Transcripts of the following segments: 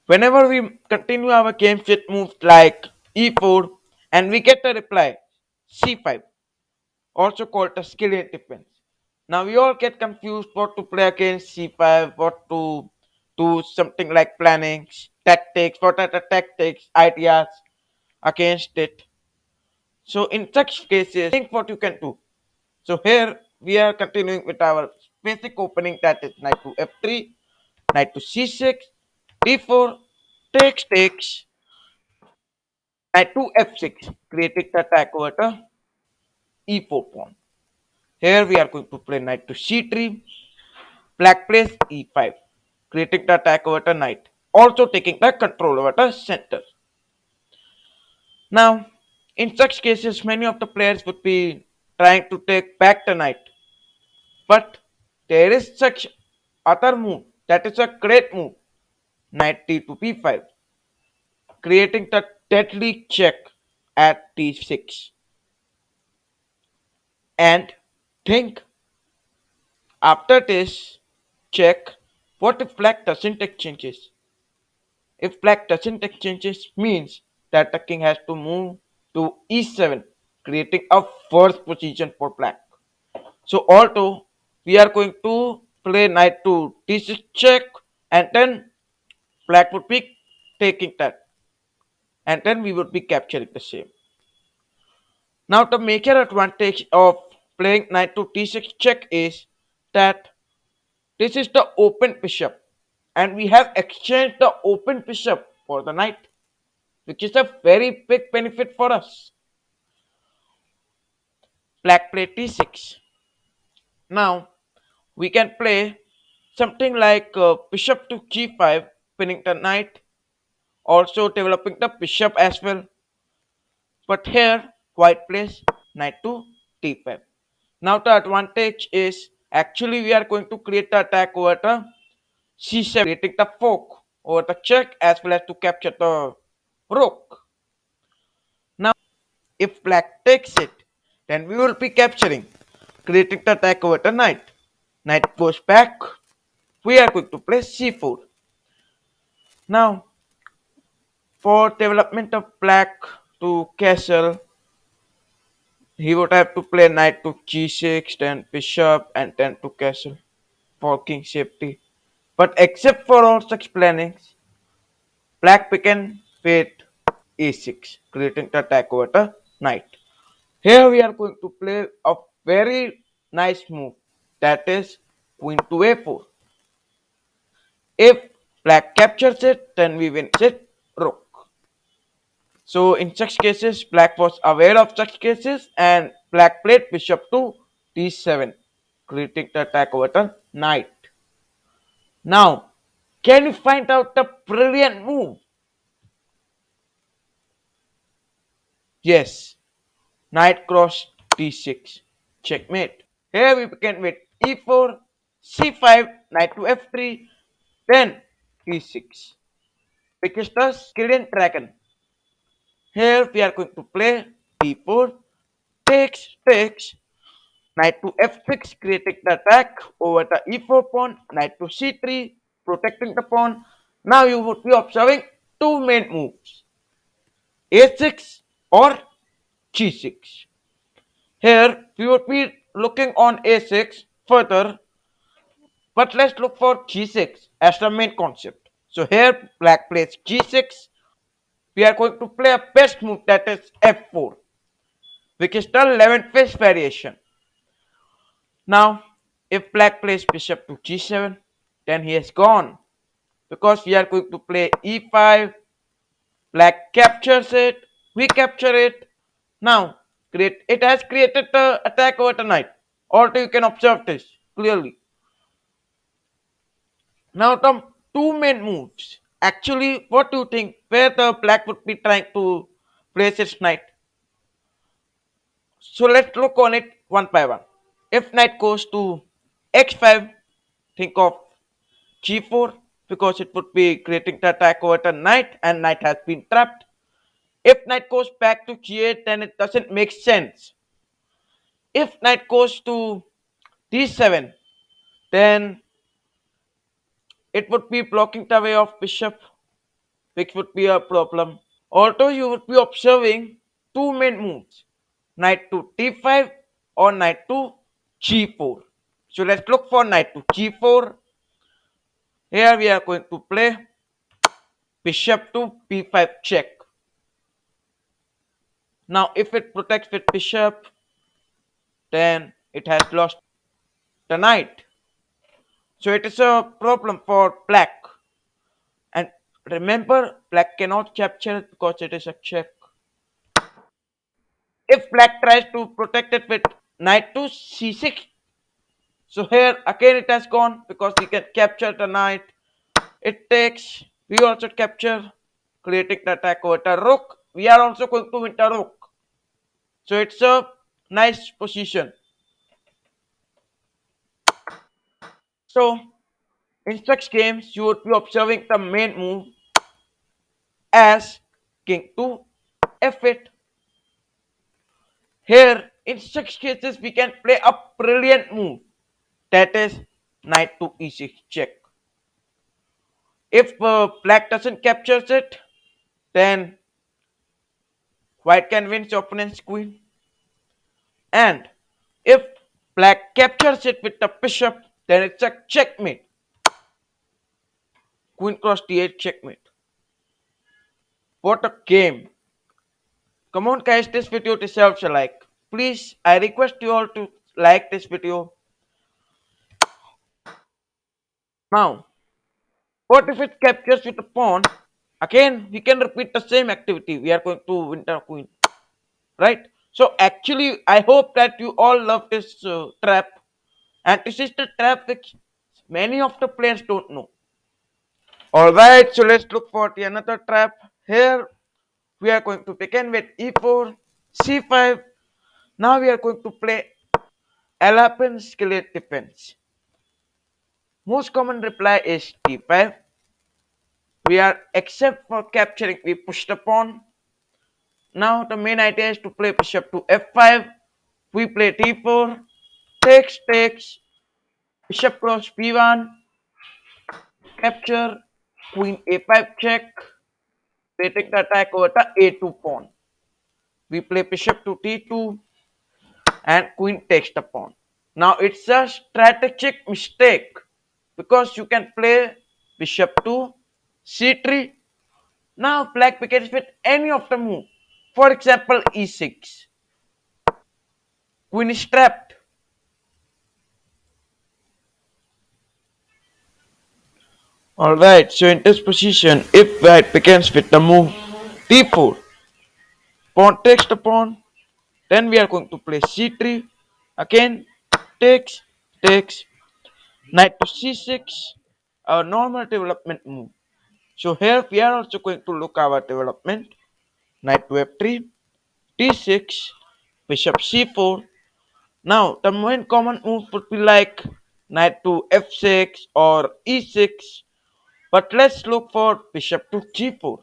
Whenever we continue our game with moves like e4 and we get a reply c5, also called the Scilian defense. Now we all get confused what to play against c5, what to do something like planning, tactics, what are the tactics, ideas against it. So in such cases, think what you can do. So here we are continuing with our basic opening, that is knight to f3, knight to c6, d4, takes, knight to f6, creating the attack over the e4 pawn. Here we are going to play knight to c3, black plays e5, creating the attack over the knight, also taking the control over the center. Now, in such cases, many of the players would be trying to take back the knight, but there is such other move that is a great move, knight d to b5, creating the deadly check at d6. And think, after this check, what if black doesn't exchanges? If black doesn't exchanges means that the king has to move to e7, creating a first position for black. So although we are going to play knight to d6 check, and then black would be taking that, and then we would be capturing the same. Now the major advantage of playing knight to d6 check is that this is the open bishop, and we have exchanged the open bishop for the knight, which is a very big benefit for us. Black play d6. Now we can play something like bishop to g5, pinning the knight, also developing the bishop as well. But here white plays knight to d5. Now the advantage is actually we are going to create the attack over the c7, creating the fork over the check as well as to capture the rook. Now if black takes it, then we will be capturing, creating the attack over the knight. Knight goes back. We are going to play c4. Now for development of black to castle, he would have to play knight to g6, then bishop, and then to castle for king safety. But except for all such plannings, black began with a6, creating the attack over the knight. Here we are going to play a very nice move, that is queen to a4. If black captures it, then we win it rook. So in such cases, black was aware of such cases and black played bishop to d7, creating the attack over the knight. Now, can you find out the brilliant move? Yes, knight cross d6, checkmate. Here we begin with e4, c5, knight to f3, then e6, which is the Scilian dragon. Here we are going to play d4, takes, knight to f6, creating the attack over the e4 pawn, knight to c3, protecting the pawn. Now you would be observing two main moves, a6 or g6. Here we would be looking on a6 further, but let's look for g6 as the main concept. So here black plays g6. We are going to play a best move, that is f4, which is the 11th phase variation. Now, if black plays bishop to g7, then he is gone, because we are going to play e5. Black captures it, we capture it. Now, it has created the attack over the knight. Also, you can observe this clearly. Now, the two main moves. Actually, what do you think? Where the black would be trying to place its knight? So let's look on it one by one. If knight goes to h5, think of g4, because it would be creating the attack over the knight and knight has been trapped. If knight goes back to g8, then it doesn't make sense. If knight goes to d7, then it would be blocking the way of bishop. which would be a problem. Although you would be observing two main moves, knight to d5 or knight to g4. So let's look for knight to g4. Here we are going to play bishop to b5 check. Now if it protects with bishop, then it has lost the knight. So it is a problem for black. And remember, black cannot capture it because it is a check. If black tries to protect it with knight to c6, so here again it has gone because we can capture the knight. It takes, we also capture, creating the attack over the rook. We are also going to win the rook. So it's a nice position. So in such games, you would be observing the main move as king to f8. Here, in such cases, we can play a brilliant move, that is knight to e6 check. If black doesn't capture it, then white can win the opponent's queen. And if black captures it with the bishop, then it's a checkmate. Queen cross d8 checkmate. What a game. Come on guys, this video deserves a like. Please, I request you all to like this video. Now, what if it captures with a pawn? Again, we can repeat the same activity. We are going to win the queen, right? So actually, I hope that you all love this trap. And this is the trap which many of the players don't know. Alright, so let's look for the another trap. Here, we are going to begin with e4, c5. Now we are going to play Alapin Scilian defense. Most common reply is d5. We are, except for capturing, we push the pawn. Now the main idea is to play bishop to f5. We play d4, takes, bishop cross b1, capture, queen a5 check, creating the attack over the a2 pawn. We play bishop to d2 and queen takes the pawn. Now it's a strategic mistake because you can play bishop to c3. Now black begins with any of the move. For example, e6. Queen is trapped. Alright, so in this position, if white begins with the move d4, pawn takes the pawn, then we are going to play c3. Again, takes, takes, knight to c6, our normal development move. So here we are also going to look our development. Knight to f3, d6, bishop c4. Now the main common move would be like knight to f6 or e6. But let's look for bishop to g4.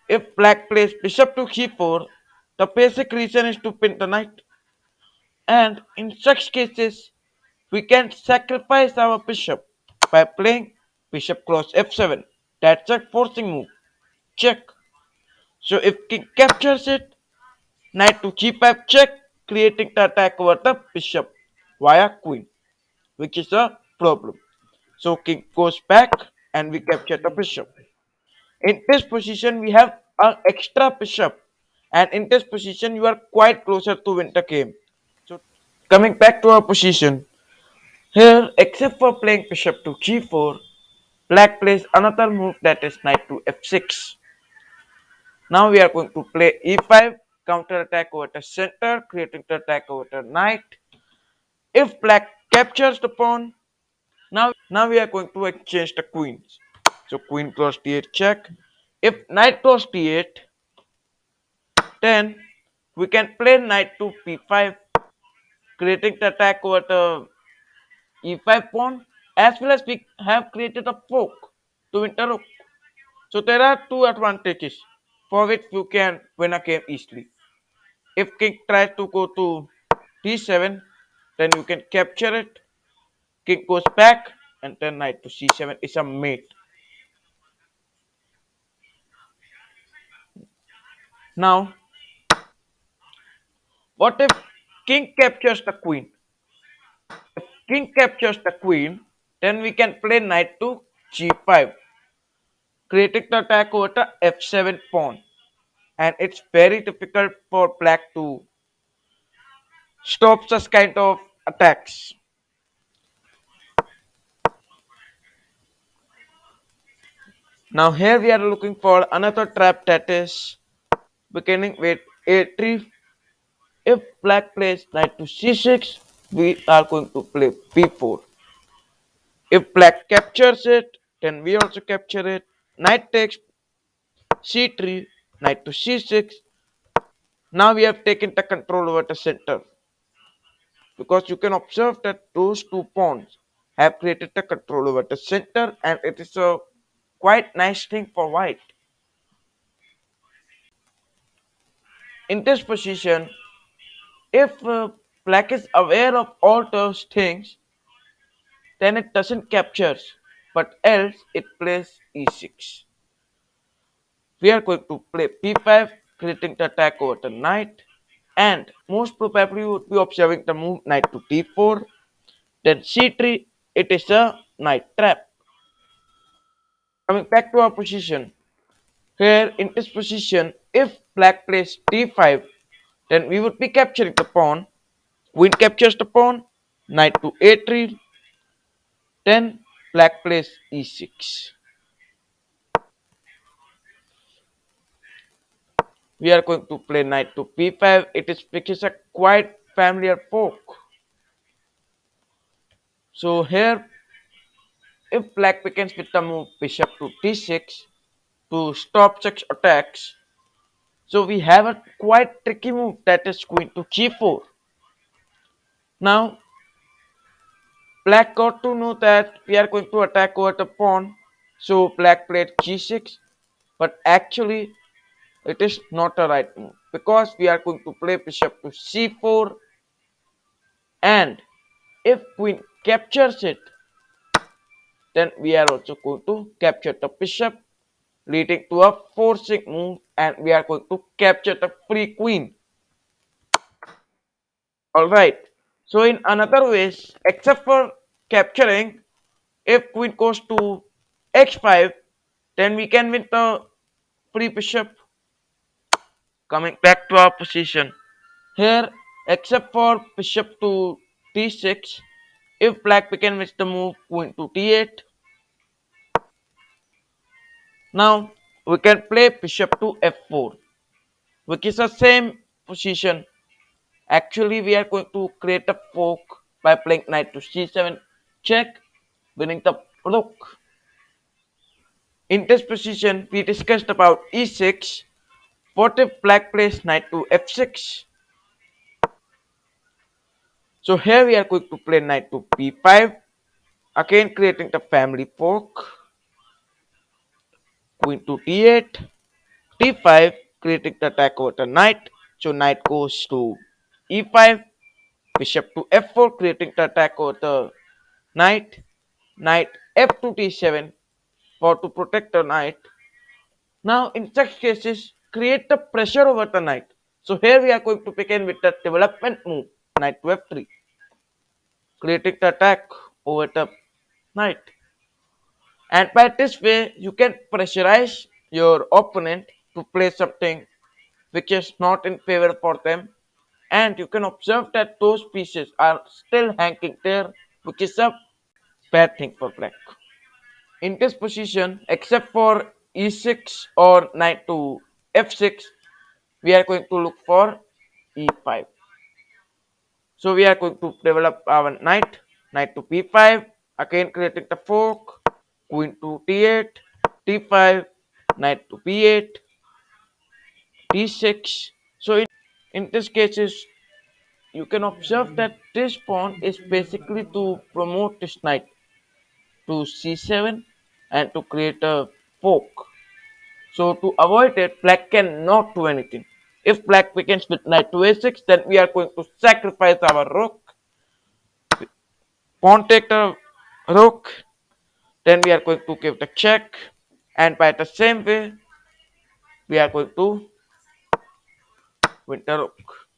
If black plays bishop to g4, the basic reason is to pin the knight. And in such cases, we can sacrifice our bishop by playing bishop cross f7. That's a forcing move. Check. So if king captures it, knight to g5 check, creating the attack over the bishop via queen, which is a problem. So king goes back and we capture the bishop. In this position, we have an extra bishop, and in this position, you are quite closer to win the game. So coming back to our position, here, except for playing bishop to g4, black plays another move, that is knight to f6. Now we are going to play e5, counter attack over the center, creating the attack over the knight. If black captures the pawn, now we are going to exchange the queens. So queen cross d8 check. If knight cross d8, then we can play knight to b5, creating the attack over the e5 pawn, as well as we have created a fork to win the rook. So there are two advantages for which you can win a game easily. If king tries to go to d7, then you can capture it. King goes back, and then knight to c7 is a mate. Now, what if king captures the queen? King captures the queen, then we can play knight to g5, creating the attack over the f7 pawn. And it's very difficult for black to stop such kind of attacks. Now here we are looking for another trap that is beginning with a3. If black plays knight to c6, we are going to play b4. If black captures it, then we also capture it. Knight takes c3, knight to c6. Now we have taken the control over the center because you can observe that those two pawns have created the control over the center, and it is a quite nice thing for white. In this position, if black is aware of all those things, then it doesn't capture, but else it plays e6. We are going to play b5, creating the attack over the knight, and most probably you would be observing the move knight to d4, then c3. It is a knight trap. Coming back to our position, here in this position, if black plays d5, then we would be capturing the pawn. Queen captures the pawn, knight to a3, then black plays e6. We are going to play knight to b5. Which is a quite familiar poke. So here, if black begins with the move bishop to d6 to stop such attacks, so we have a quite tricky move that is queen to g4. Now, black got to know that we are going to attack over the pawn, so black played g6, but actually it is not a right move because we are going to play bishop to c4, and if queen captures it, then we are also going to capture the bishop, leading to a forcing move, and we are going to capture the free queen. Alright, so in another ways, except for capturing, if queen goes to h5, then we can win the free bishop. Coming back to our position. Here, except for bishop to d6, if black can win the move queen to d8, now we can play bishop to f4, which is the same position. Actually, we are going to create a fork by playing knight to c7 check, winning the rook. In this position, we discussed about e6. What if black plays knight to f6? So here we are going to play knight to b5, again creating the family fork, queen to d8, d5, creating the attack over the knight. So knight goes to e5, bishop to f4, creating the attack over the knight, knight f to d7 for to protect the knight. Now in such cases, create the pressure over the knight. So here we are going to begin with the development move, knight to f3, creating the attack over the knight. And by this way, you can pressurize your opponent to play something which is not in favor for them. And you can observe that those pieces are still hanging there, which is a bad thing for black. In this position, except for e6 or knight to f6, we are going to look for e5. So we are going to develop our knight, knight to b5, again creating the fork, queen to d8, d5, knight to b8, d6. So in this cases, you can observe that this pawn is basically to promote this knight to c7 and to create a fork. So to avoid it, black cannot do anything. If black begins with knight to a6, then we are going to sacrifice our rook, pawn take the rook, then we are going to give the check, and by the same way, we are going to winter rook.